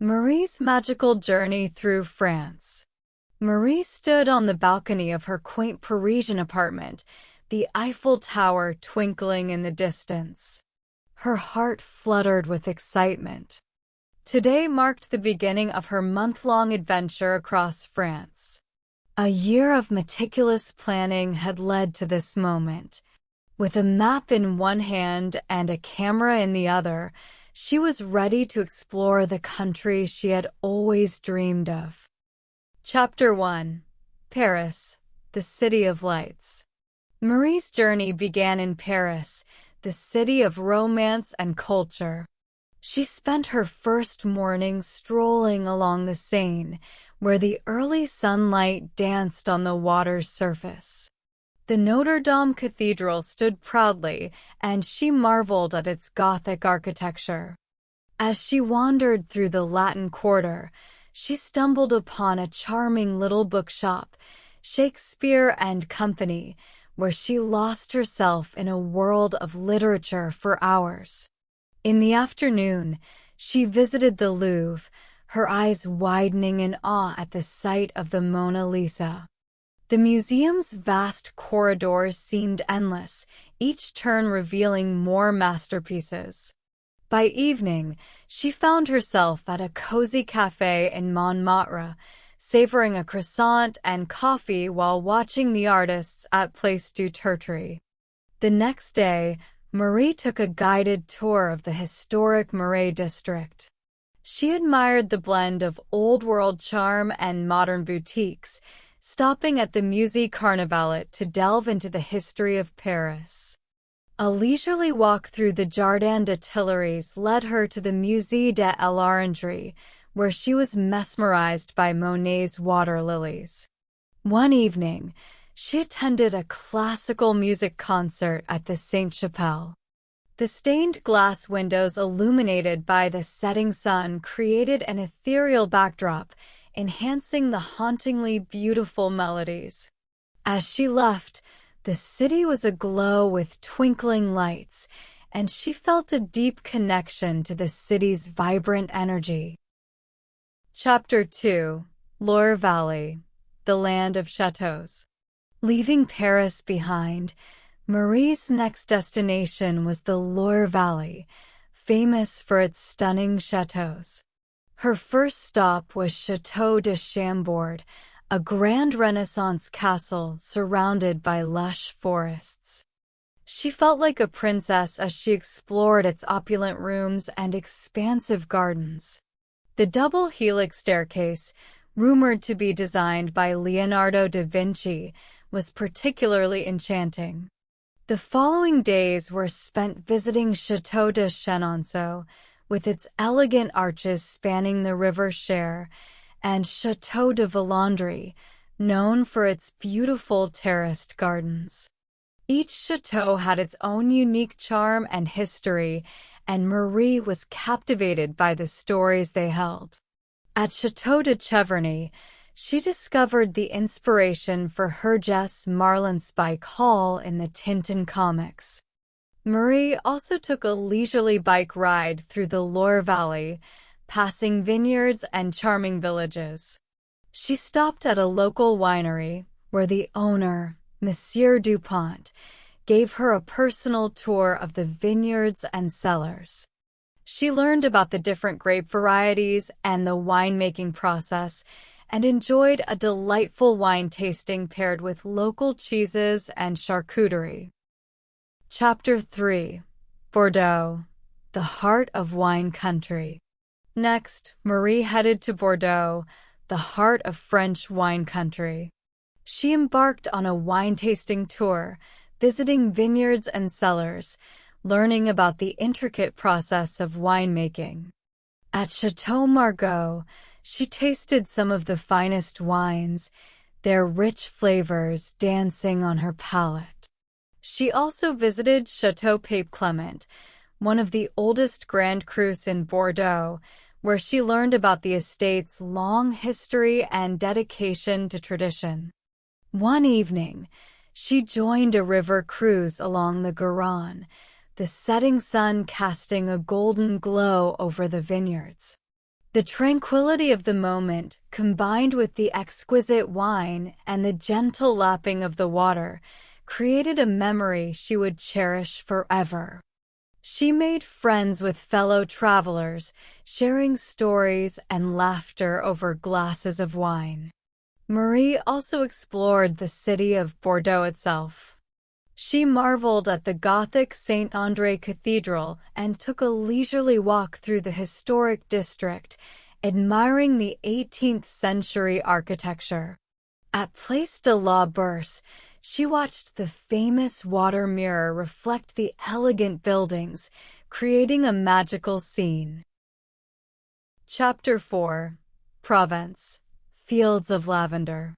Marie's magical journey through France. Marie stood on the balcony of her quaint Parisian apartment, the Eiffel Tower twinkling in the distance. Her heart fluttered with excitement. Today marked the beginning of her month-long adventure across France. A year of meticulous planning had led to this moment. With a map in one hand and a camera in the other, she was ready to explore the country she had always dreamed of. Chapter 1. Paris, the City of Lights. Marie's journey began in Paris, the city of romance and culture. She spent her first morning strolling along the Seine, where the early sunlight danced on the water's surface. The Notre Dame Cathedral stood proudly, and she marveled at its Gothic architecture. As she wandered through the Latin Quarter, she stumbled upon a charming little bookshop, Shakespeare and Company, where she lost herself in a world of literature for hours. In the afternoon, she visited the Louvre, her eyes widening in awe at the sight of the Mona Lisa. The museum's vast corridors seemed endless, each turn revealing more masterpieces. By evening, she found herself at a cozy cafe in Montmartre, savoring a croissant and coffee while watching the artists at Place du Tertre. The next day, Marie took a guided tour of the historic Marais district. She admired the blend of old-world charm and modern boutiques, stopping at the Musée Carnavalet to delve into the history of Paris. A leisurely walk through the Jardin des Tuileries led her to the Musée de l'Orangerie, where she was mesmerized by Monet's water lilies. One evening, she attended a classical music concert at the Sainte-Chapelle. The stained glass windows illuminated by the setting sun created an ethereal backdrop, enhancing the hauntingly beautiful melodies. As she left, the city was aglow with twinkling lights, and she felt a deep connection to the city's vibrant energy. Chapter 2. Loire Valley, the Land of Chateaux. Leaving Paris behind, Marie's next destination was the Loire Valley, famous for its stunning chateaux. Her first stop was Château de Chambord, a grand Renaissance castle surrounded by lush forests. She felt like a princess as she explored its opulent rooms and expansive gardens. The double helix staircase, rumored to be designed by Leonardo da Vinci, was particularly enchanting. The following days were spent visiting Château de Chenonceau, with its elegant arches spanning the river Cher, and Château de Villandry, known for its beautiful terraced gardens. Each chateau had its own unique charm and history, and Marie was captivated by the stories they held. At Château de Cheverny, she discovered the inspiration for Hergé's Marlinspike Hall in the Tintin comics. Marie also took a leisurely bike ride through the Loire Valley, passing vineyards and charming villages. She stopped at a local winery, where the owner, Monsieur Dupont, gave her a personal tour of the vineyards and cellars. She learned about the different grape varieties and the winemaking process, and enjoyed a delightful wine tasting paired with local cheeses and charcuterie. Chapter 3. Bordeaux, the heart of wine country. Next, Marie headed to Bordeaux, the heart of French wine country. She embarked on a wine-tasting tour, visiting vineyards and cellars, learning about the intricate process of winemaking. At Château Margaux, she tasted some of the finest wines, their rich flavors dancing on her palate. She also visited Château Pape Clement, one of the oldest Grand Crus in Bordeaux, where she learned about the estate's long history and dedication to tradition. One evening, she joined a river cruise along the Garonne, the setting sun casting a golden glow over the vineyards. The tranquility of the moment, combined with the exquisite wine and the gentle lapping of the water, created a memory she would cherish forever. She made friends with fellow travelers, sharing stories and laughter over glasses of wine. Marie also explored the city of Bordeaux itself. She marveled at the Gothic Saint André Cathedral and took a leisurely walk through the historic district, admiring the 18th century architecture. At Place de la Bourse, she watched the famous water mirror reflect the elegant buildings, creating a magical scene. Chapter 4. Provence. Fields of Lavender.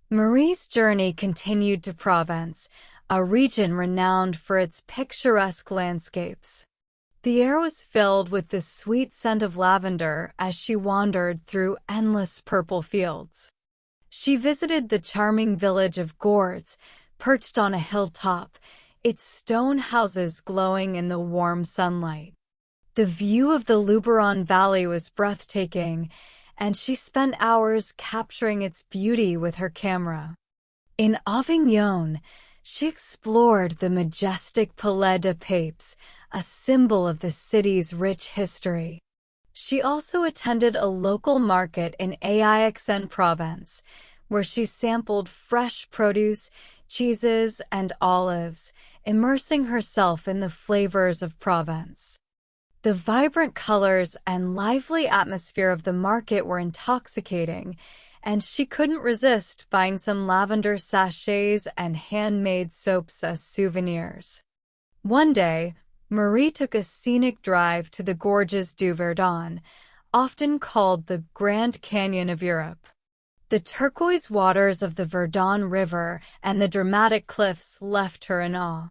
Marie's journey continued to Provence, a region renowned for its picturesque landscapes. The air was filled with the sweet scent of lavender as she wandered through endless purple fields. She visited the charming village of Gourds, perched on a hilltop, its stone houses glowing in the warm sunlight. The view of the Loire Valley was breathtaking, and she spent hours capturing its beauty with her camera. In Avignon, she explored the majestic Palais des Papes, a symbol of the city's rich history. She also attended a local market in Aix-en-Provence, where she sampled fresh produce, cheeses, and olives, immersing herself in the flavors of Provence. The vibrant colors and lively atmosphere of the market were intoxicating, and she couldn't resist buying some lavender sachets and handmade soaps as souvenirs. One day, Marie took a scenic drive to the gorges du Verdon, often called the Grand Canyon of Europe. The turquoise waters of the Verdon River and the dramatic cliffs left her in awe.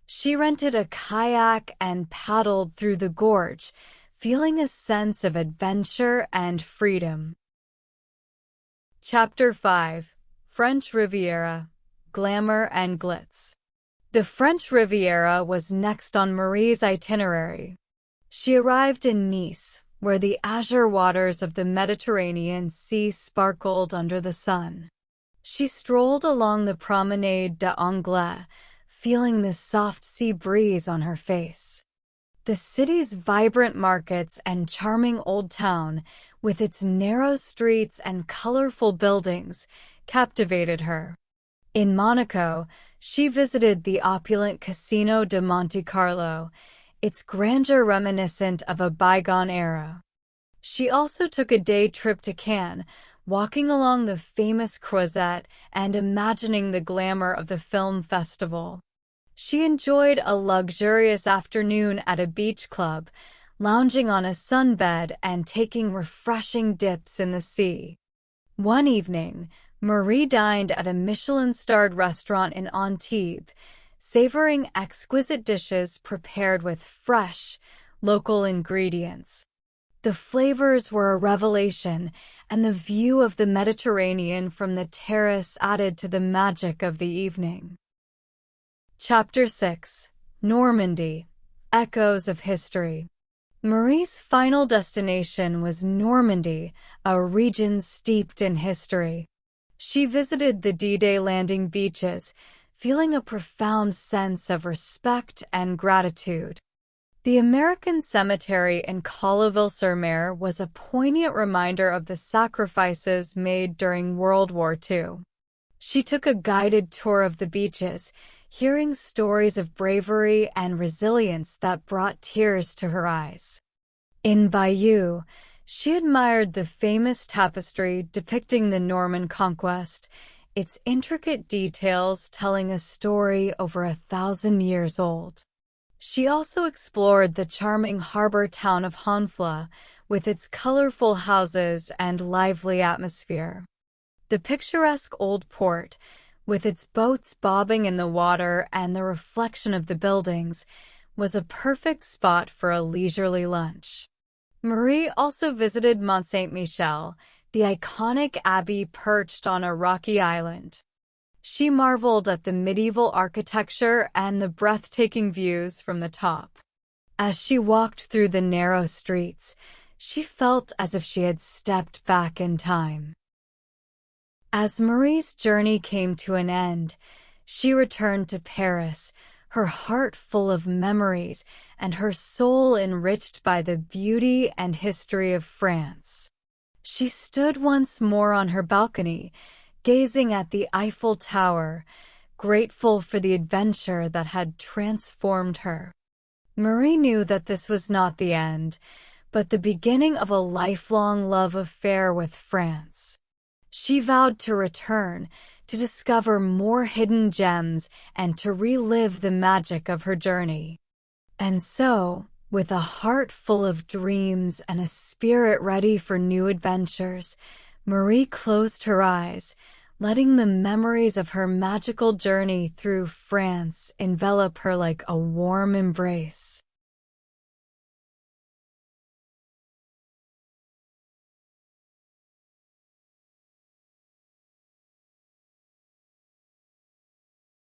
She rented a kayak and paddled through the gorge, feeling a sense of adventure and freedom. Chapter 5. French Riviera. Glamour and Glitz. The French Riviera was next on Marie's itinerary. She arrived in Nice, where the azure waters of the Mediterranean Sea sparkled under the sun. She strolled along the Promenade d'Anglais, feeling the soft sea breeze on her face. The city's vibrant markets and charming old town, with its narrow streets and colorful buildings, captivated her. In Monaco, she visited the opulent Casino de Monte Carlo, its grandeur reminiscent of a bygone era. She also took a day trip to Cannes, walking along the famous Croisette and imagining the glamour of the film festival. She enjoyed a luxurious afternoon at a beach club, lounging on a sunbed and taking refreshing dips in the sea. One evening, Marie dined at a Michelin-starred restaurant in Antibes, savoring exquisite dishes prepared with fresh, local ingredients. The flavors were a revelation, and the view of the Mediterranean from the terrace added to the magic of the evening. Chapter 6. Normandy. Echoes of History. Marie's final destination was Normandy, a region steeped in history. She visited the D-Day landing beaches, feeling a profound sense of respect and gratitude. The American cemetery in Colleville-sur-Mer was a poignant reminder of the sacrifices made during World War II. She took a guided tour of the beaches, hearing stories of bravery and resilience that brought tears to her eyes. In Bayeux, she admired the famous tapestry depicting the Norman conquest, its intricate details telling a story over 1,000 years old. She also explored the charming harbor town of Honfleur, with its colorful houses and lively atmosphere. The picturesque old port, with its boats bobbing in the water and the reflection of the buildings, was a perfect spot for a leisurely lunch. Marie also visited Mont Saint-Michel, the iconic abbey perched on a rocky island. She marveled at the medieval architecture and the breathtaking views from the top. As she walked through the narrow streets, She felt as if she had stepped back in time. As Marie's journey came to an end, she returned to Paris, her heart full of memories and her soul enriched by the beauty and history of France. She stood once more on her balcony, gazing at the Eiffel Tower, grateful for the adventure that had transformed her. Marie knew that this was not the end, but the beginning of a lifelong love affair with France. She vowed to return, to discover more hidden gems, and to relive the magic of her journey. And so, with a heart full of dreams and a spirit ready for new adventures, Marie closed her eyes, letting the memories of her magical journey through France envelop her like a warm embrace.